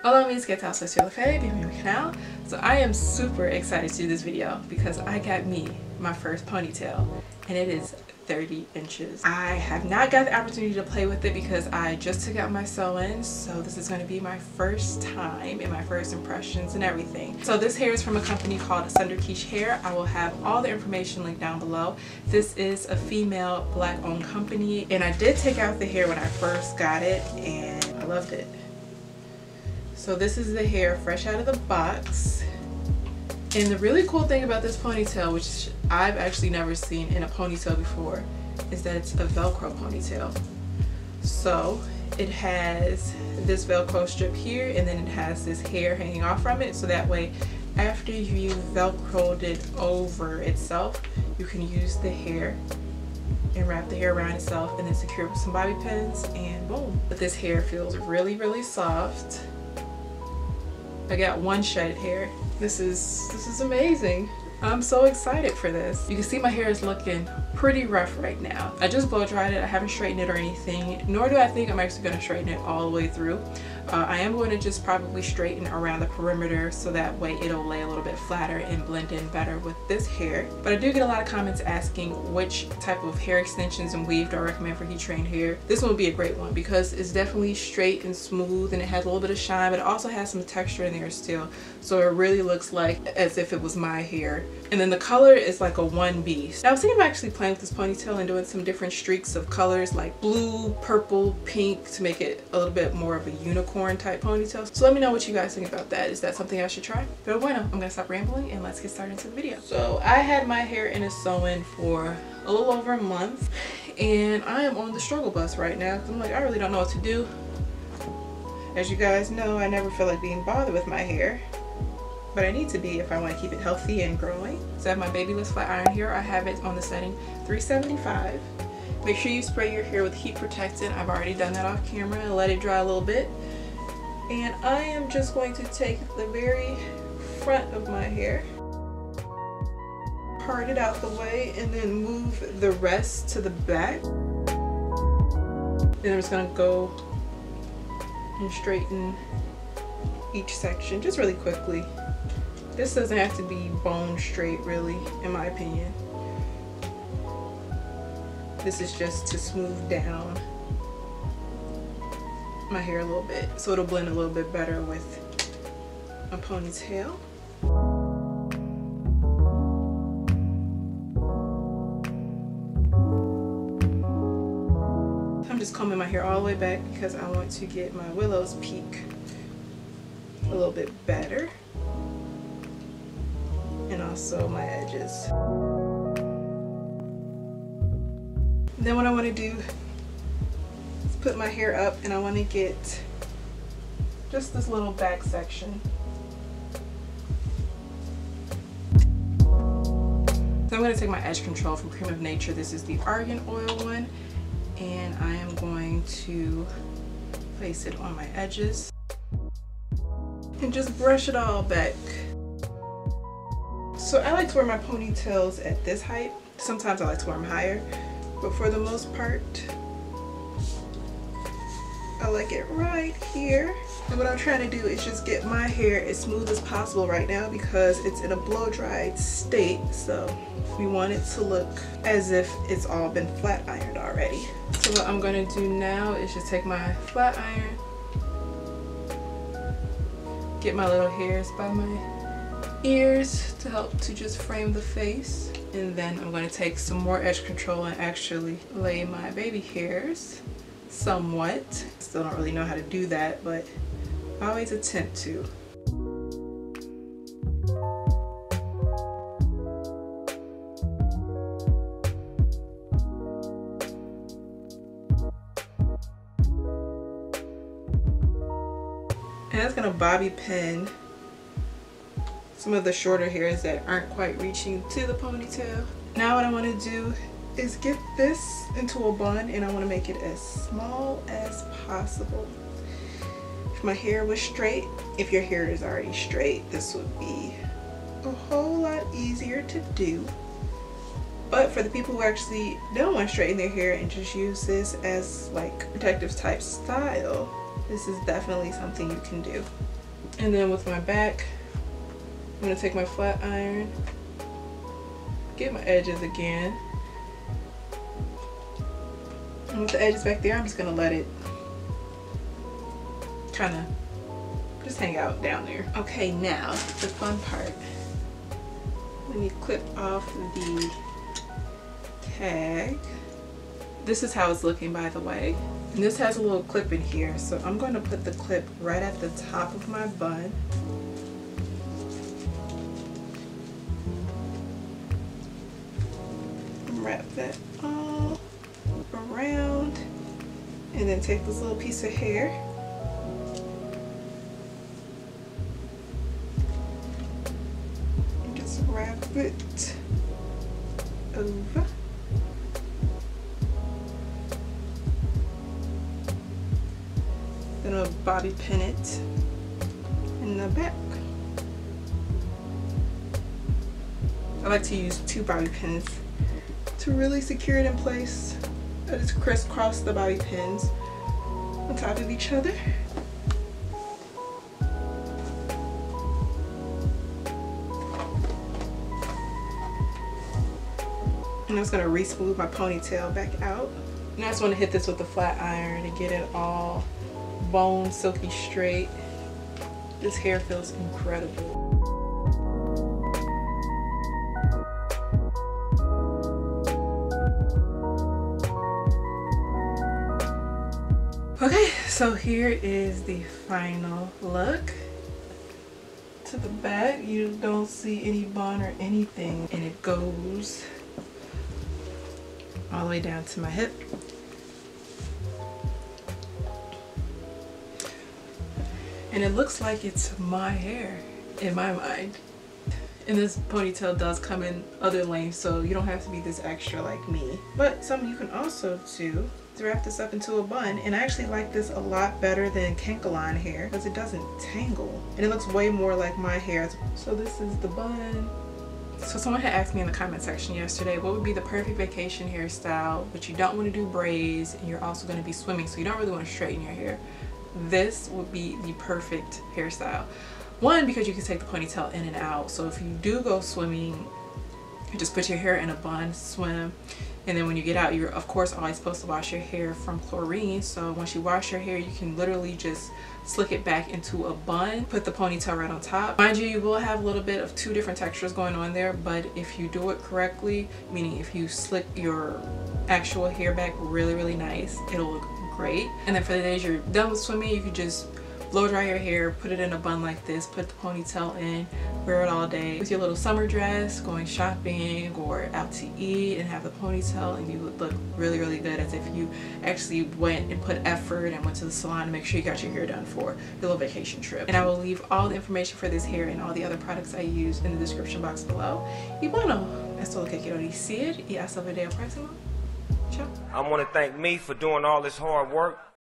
Hola mis, ¿qué tal? Soy Fe, bienvenido a mi canal. So I am super excited to do this video because I got my first ponytail and it is 30 inches. I have not got the opportunity to play with it because I just took out my sew-in, so this is going to be my first time and my first impressions and everything. So this hair is from a company called Sunder Kesh hair. I will have all the information linked down below. This is a female black owned company and I did take out the hair when I first got it and I loved it. So this is the hair fresh out of the box. And the really cool thing about this ponytail, which I've actually never seen in a ponytail before, is that it's a Velcro ponytail. So it has this Velcro strip here and then it has this hair hanging off from it, so that way after you Velcroed it over itself, you can use the hair and wrap the hair around itself and then secure it with some bobby pins and boom. But this hair feels really soft. I got one shedded hair. This is amazing. I'm so excited for this. You can see my hair is looking pretty rough right now. I just blow dried it. I haven't straightened it or anything, nor do I think I'm actually going to straighten it all the way through. I am going to just probably straighten around the perimeter so that way it'll lay a little bit flatter and blend in better with this hair. But I do get a lot of comments asking which type of hair extensions and weave do I recommend for heat trained hair. This one would be a great one because it's definitely straight and smooth and it has a little bit of shine, but it also has some texture in there still. So it really looks like as if it was my hair. And then the color is like a 1B. Now I was thinking about actually playing with this ponytail and doing some different streaks of colors like blue, purple, pink to make it a little bit more of a unicorn type ponytail. So let me know what you guys think about that. Is that something I should try? Pero bueno, I'm gonna stop rambling and let's get started into the video. So I had my hair in a sew-in for a little over a month and I am on the struggle bus right now because I'm like, I really don't know what to do. As you guys know, I never feel like being bothered with my hair, but I need to be if I want to keep it healthy and growing. So I have my Babyliss flat iron here. I have it on the setting 375. Make sure you spray your hair with heat protectant. I've already done that off camera and let it dry a little bit. And I am just going to take the very front of my hair, part it out the way, and then move the rest to the back. Then I'm just going to go and straighten each section just really quickly. This doesn't have to be bone straight really, in my opinion. This is just to smooth down my hair a little bit so it'll blend a little bit better with a ponytail. I'm just combing my hair all the way back because I want to get my Willow's peak a little bit better, and also my edges. Then what I want to do is put my hair up and I want to get just this little back section. So I'm going to take my edge control from Creme of Nature. This is the Argan oil one, and I am going to place it on my edges and just brush it all back. So I like to wear my ponytails at this height. Sometimes I like to wear them higher, but for the most part I like it right here. And what I'm trying to do is just get my hair as smooth as possible right now because it's in a blow dried state, so we want it to look as if it's all been flat ironed already. So what I'm going to do now is just take my flat iron, get my little hairs by my ears to help to just frame the face, and then I'm going to take some more edge control and actually lay my baby hairs somewhat. Still don't really know how to do that, but I always attempt to. And that's going to bobby pin some of the shorter hairs that aren't quite reaching to the ponytail. Now what I want to do is get this into a bun, and I want to make it as small as possible. If my hair was straight, if your hair is already straight, this would be a whole lot easier to do. But for the people who actually don't want to straighten their hair and just use this as like protective type style, this is definitely something you can do. And then with my back, I'm going to take my flat iron, get my edges again. And with the edges back there, I'm just going to let it kind of just hang out down there. Okay, now the fun part. Let me clip off the tag. This is how it's looking, by the way. And this has a little clip in here, so I'm going to put the clip right at the top of my bun. Wrap that all around, and then take this little piece of hair and just wrap it over. Then I'll bobby pin it in the back. I like to use 2 bobby pins to really secure it in place. I just crisscross the bobby pins on top of each other. And I'm just gonna re-smooth my ponytail back out. And I just wanna hit this with the flat iron to get it all bone silky straight. This hair feels incredible. Okay, so here is the final look. To the back, you don't see any bun or anything, and it goes all the way down to my hip. And it looks like it's my hair in my mind. And this ponytail does come in other lengths, so you don't have to be this extra like me. But something you can also do is wrap this up into a bun. And I actually like this a lot better than Kenkaline hair because it doesn't tangle. And it looks way more like my hair. So this is the bun. So someone had asked me in the comment section yesterday, what would be the perfect vacation hairstyle, but you don't want to do braids and you're also going to be swimming, so you don't really want to straighten your hair. This would be the perfect hairstyle. One, because you can take the ponytail in and out. So if you do go swimming, you just put your hair in a bun, swim, and then when you get out, you're of course always supposed to wash your hair from chlorine. So once you wash your hair, you can literally just slick it back into a bun, put the ponytail right on top. Mind you, you will have a little bit of 2 different textures going on there, but if you do it correctly, meaning if you slick your actual hair back really nice, it'll look great. And then for the days you're done with swimming, you could just blow dry your hair, put it in a bun like this, put the ponytail in, wear it all day with your little summer dress, going shopping or out to eat, and have the ponytail, and you would look really good, as if you actually went and put effort and went to the salon to make sure you got your hair done for your little vacation trip. And I will leave all the information for this hair and all the other products I use in the description box below. Y bueno, esto es lo que quiero decir, y hasta el video próximo. Ciao. I want to thank me for doing all this hard work.